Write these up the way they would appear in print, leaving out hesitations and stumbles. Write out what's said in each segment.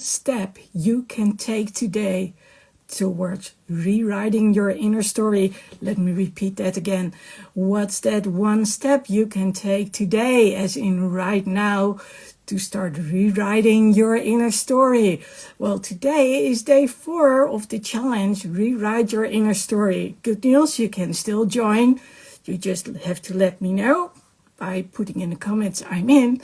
step you can take today towards rewriting your inner story? Let me repeat that again. What's that one step you can take today, as in right now, to start rewriting your inner story? Well, today is day 4 of the challenge, Rewrite Your Inner Story. Good news, you can still join. You just have to let me know by putting in the comments I'm in.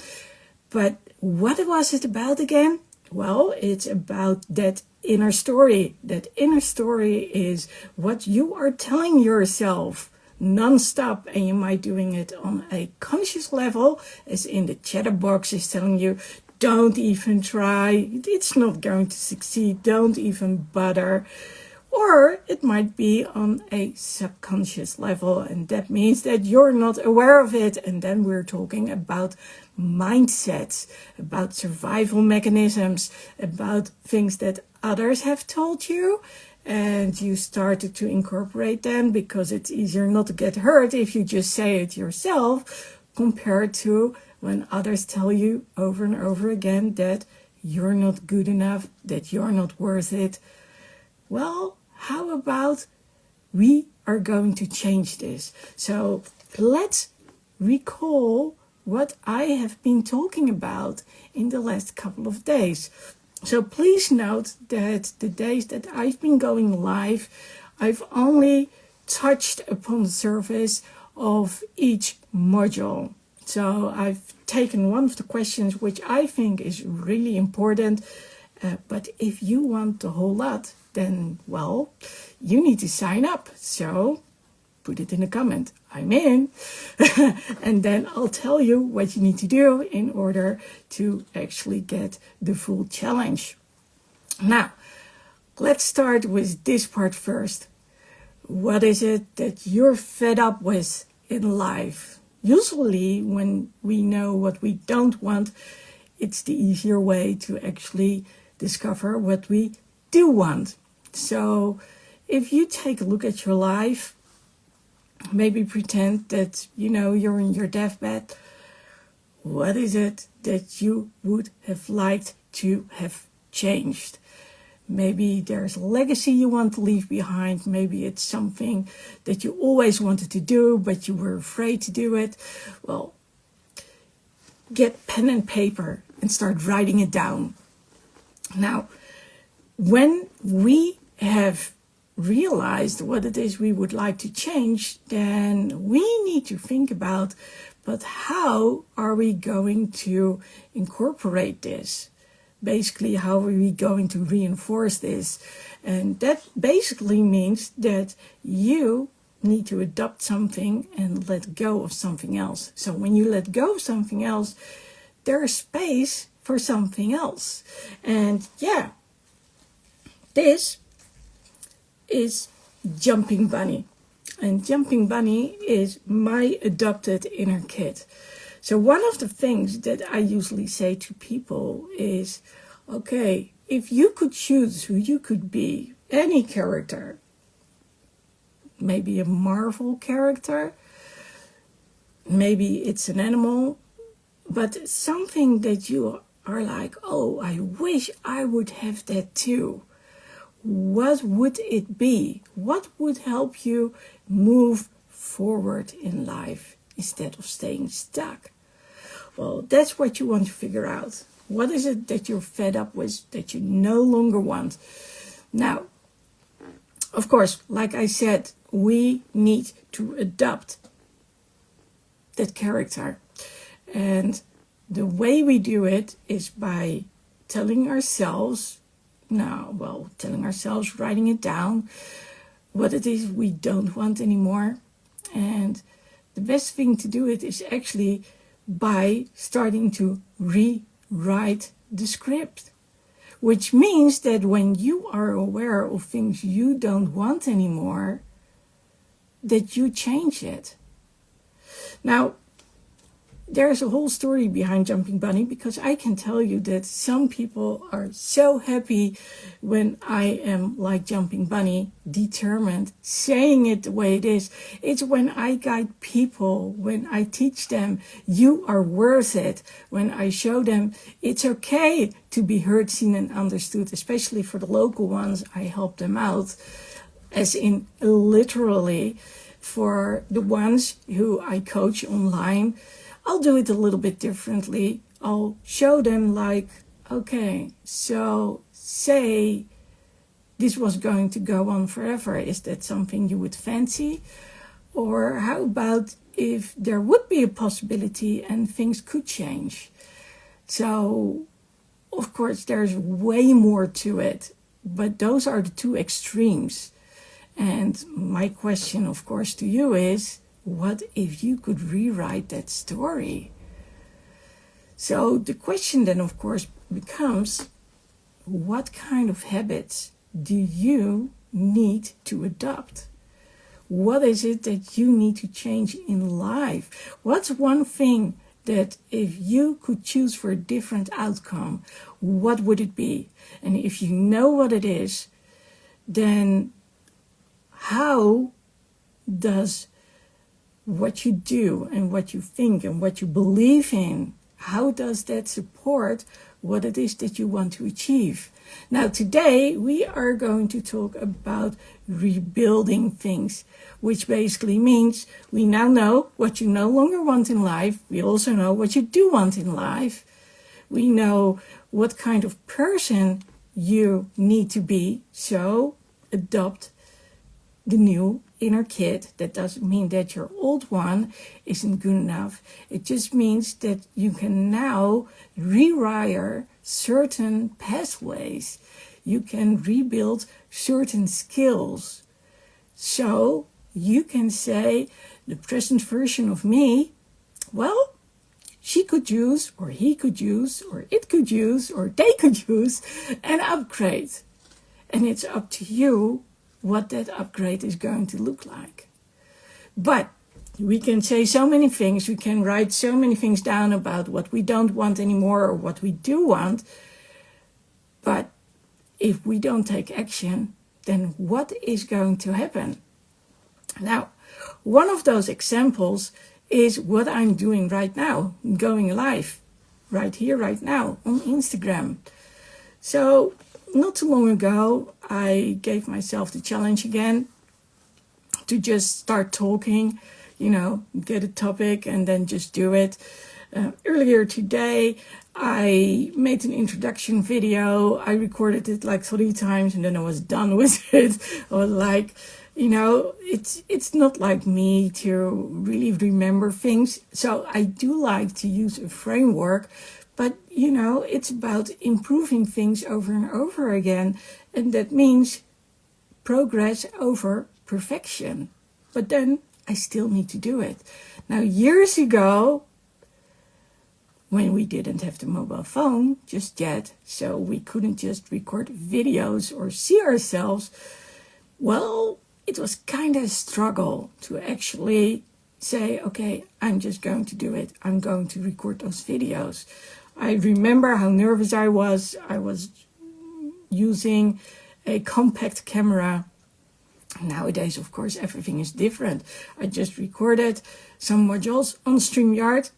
But what was it about again? Well, it's about that inner story. That inner story is what you are telling yourself non-stop, and you might doing it on a conscious level, as in the chatterbox is telling you, don't even try, it's not going to succeed, don't even bother. Or it might be on a subconscious level, and that means that you're not aware of it. And then we're talking about mindsets, about survival mechanisms, about things that others have told you, and you started to incorporate them because it's easier not to get hurt if you just say it yourself, compared to when others tell you over and over again that you're not good enough, that you're not worth it. Well, how about we are going to change this? So let's recall what I have been talking about in the last couple of days. So please note that the days that I've been going live, I've only touched upon the surface of each module. So I've taken one of the questions which I think is really important. But if you want the whole lot, then, well, you need to sign up. So put it in a comment, I'm in. And then I'll tell you what you need to do in order to actually get the full challenge. Now, let's start with this part first. What is it that you're fed up with in life? Usually when we know what we don't want, it's the easier way to actually discover what we do want. So if you take a look at your life, maybe pretend that you're in your deathbed. What is it that you would have liked to have changed? Maybe there's a legacy you want to leave behind. Maybe it's something that you always wanted to do, but you were afraid to do it. Well, get pen and paper and start writing it down. Now, when we have realized what it is we would like to change, then we need to think about, but how are we going to incorporate this? Basically, how are we going to reinforce this? And that basically means that you need to adopt something and let go of something else. So when you let go of something else, there's space for something else. And yeah, this is Jumping Bunny. And Jumping Bunny is my adopted inner kid. So one of the things that I usually say to people is, okay, if you could choose who you could be, any character, maybe a Marvel character, maybe it's an animal, but something that you are like, oh, I wish I would have that too. What would it be? What would help you move forward in life instead of staying stuck? Well, that's what you want to figure out. What is it that you're fed up with, that you no longer want? Now, of course, like I said, we need to adopt that character. And the way we do it is by telling ourselves, writing it down, what it is we don't want anymore. And the best thing to do it is actually by starting to rewrite the script, which means that when you are aware of things you don't want anymore, that you change it. Now, there's a whole story behind Jumping Bunny, because I can tell you that some people are so happy when I am like Jumping Bunny, determined, saying it the way it is. It's when I guide people, when I teach them you are worth it, when I show them it's okay to be heard, seen, and understood, especially for the local ones. I help them out, as in literally. For the ones who I coach online, I'll do it a little bit differently. I'll show them like, okay, so say this was going to go on forever. Is that something you would fancy? Or how about if there would be a possibility and things could change? So, of course, there's way more to it, but those are the two extremes. And my question, of course, to you is, what if you could rewrite that story? So the question then, of course, becomes, what kind of habits do you need to adopt? What is it that you need to change in life? What's one thing that if you could choose for a different outcome, what would it be? And if you know what it is, then how does what you do and what you think and what you believe in, how does that support what it is that you want to achieve? Now, today we are going to talk about rebuilding things, which basically means we now know what you no longer want in life. We also know what you do want in life. We know what kind of person you need to be, so adopt the new inner kid. That doesn't mean that your old one isn't good enough. It just means that you can now rewire certain pathways. You can rebuild certain skills. So you can say, the present version of me, well, she could use, or he could use, or it could use, or they could use an upgrade. And it's up to you what that upgrade is going to look like. But we can say so many things, we can write so many things down about what we don't want anymore or what we do want. But if we don't take action, then what is going to happen? Now, one of those examples is what I'm doing right now, going live, right here, right now, on Instagram. So, not too long ago, I gave myself the challenge again to just start talking, get a topic and then just do it. Earlier today, I made an introduction video. I recorded it like 3 times and then I was done with it. I was like, it's not like me to really remember things. So I do like to use a framework. But, it's about improving things over and over again. And that means progress over perfection. But then I still need to do it. Now, years ago, when we didn't have the mobile phone just yet, so we couldn't just record videos or see ourselves, well, it was kind of a struggle to actually say, okay, I'm just going to do it. I'm going to record those videos. I remember how nervous I was. I was using a compact camera. Nowadays, of course, everything is different. I just recorded some modules on StreamYard.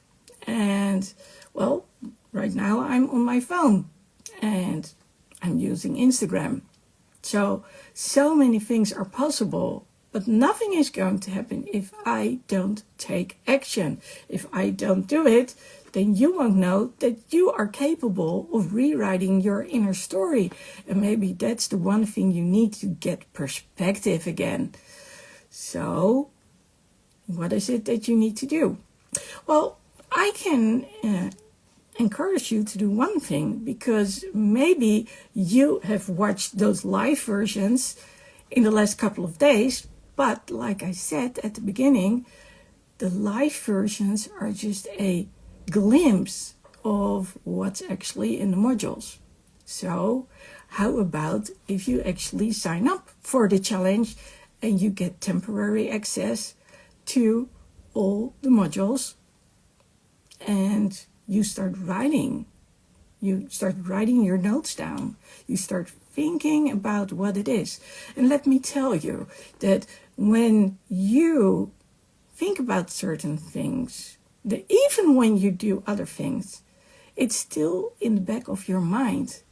And, well, right now I'm on my phone. And I'm using Instagram. So many things are possible. But nothing is going to happen if I don't take action. If I don't do it, then you won't know that you are capable of rewriting your inner story. And maybe that's the one thing you need to get perspective again. So, what is it that you need to do? Well, I can encourage you to do one thing, because maybe you have watched those live versions in the last couple of days. But like I said at the beginning, the live versions are just a glimpse of what's actually in the modules. So how about if you actually sign up for the challenge and you get temporary access to all the modules and you start writing. You start writing your notes down. You start thinking about what it is. And let me tell you that when you think about certain things, that even when you do other things, it's still in the back of your mind.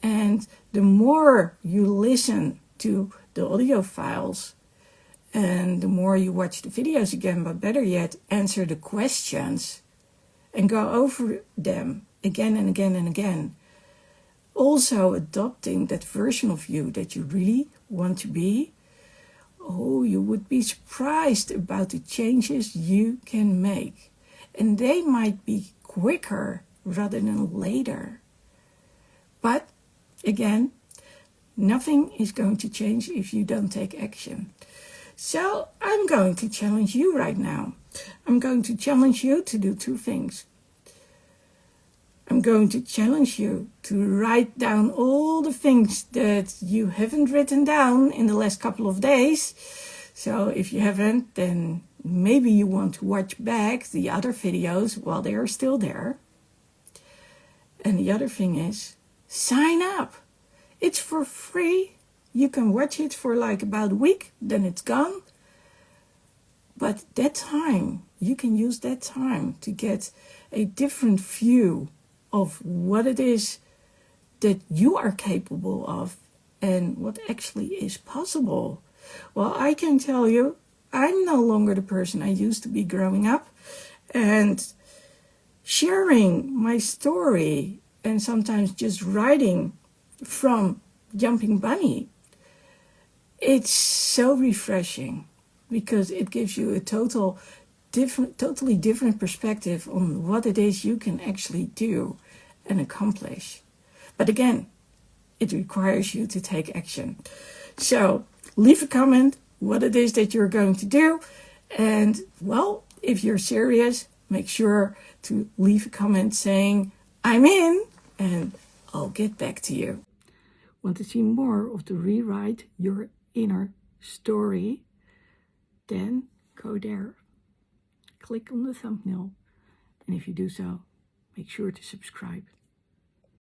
And the more you listen to the audio files, and the more you watch the videos again, but better yet, answer the questions and go over them again and again and again, also adopting that version of you that you really want to be, oh, you would be surprised about the changes you can make. And they might be quicker rather than later. But again, nothing is going to change if you don't take action. So I'm going to challenge you right now. I'm going to challenge you to do two things. I'm going to challenge you to write down all the things that you haven't written down in the last couple of days. So if you haven't, then maybe you want to watch back the other videos while they are still there. And the other thing is, sign up. It's for free. You can watch it for like about a week, then it's gone. But that time, you can use that time to get a different view of what it is that you are capable of and what actually is possible. Well, I can tell you, I'm no longer the person I used to be growing up. And sharing my story and sometimes just writing from Jumping Bunny, it's so refreshing because it gives you a totally different perspective on what it is you can actually do and accomplish. But again, it requires you to take action. So leave a comment what it is that you're going to do. And well, if you're serious, make sure to leave a comment saying, I'm in, and I'll get back to you. Want to see more of the Rewrite Your Inner Story? Then go there, click on the thumbnail, and if you do so, make sure to subscribe.